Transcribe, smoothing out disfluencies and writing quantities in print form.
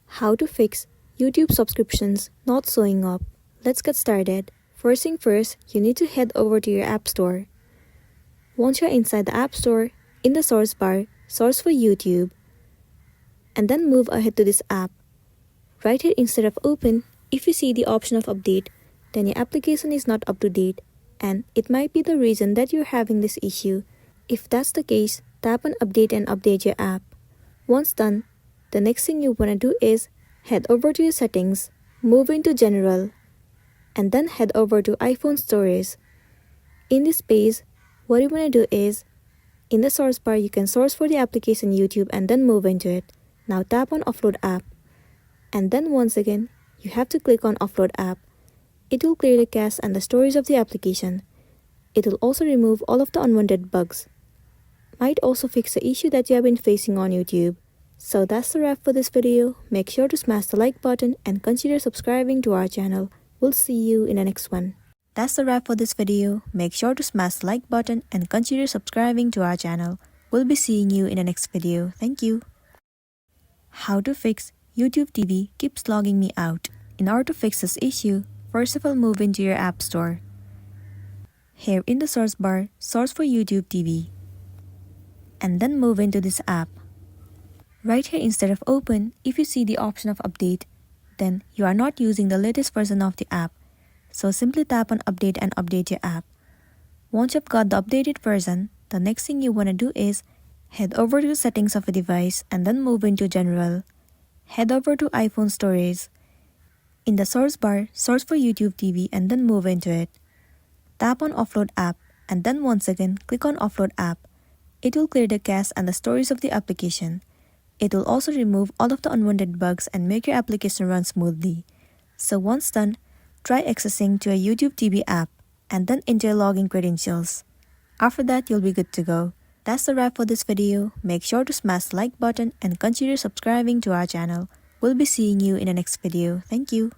How to fix YouTube subscriptions not showing up. Let's get started. First thing first, you need to head over to your App Store. Once you're inside the App Store, in the source bar, search for YouTube, and then move ahead to this app. Right here instead of open, if you see the option of update, then your application is not up to date, and it might be the reason that you're having this issue. If that's the case, tap on update and update your app. Once done, the next thing you want to do is head over to your settings, move into general, and then head over to iPhone storage. In this page, what you want to do is, in the source bar you can search for the application YouTube and then move into it. Now tap on offload app, and then once again, you have to click on offload app. It will clear the cache and the storage of the application. It will also remove all of the unwanted bugs. Might also fix the issue that you have been facing on YouTube. So that's the wrap for this video. Make sure to smash the like button and consider subscribing to our channel. We'll see you in the next one. That's the wrap for this video. Make sure to smash the like button and consider subscribing to our channel. We'll be seeing you in the next video. Thank you. How to fix YouTube TV keeps logging me out. In order to fix this issue, first of all move into your App Store. Here in the source bar, search for YouTube TV, and then move into this app. Right here instead of open, if you see the option of update, then you are not using the latest version of the app. So simply tap on update and update your app. Once you've got the updated version, the next thing you want to do is head over to settings of a device and then move into general. Head over to iPhone storage. In the source bar, search for YouTube TV and then move into it. Tap on offload app and then once again click on offload app. It will clear the cache and the storage of the application. It will also remove all of the unwanted bugs and make your application run smoothly. So once done, try accessing to a YouTube TV app and then enter your login credentials. After that, you'll be good to go. That's the wrap for this video. Make sure to smash the like button and consider subscribing to our channel. We'll be seeing you in the next video. Thank you.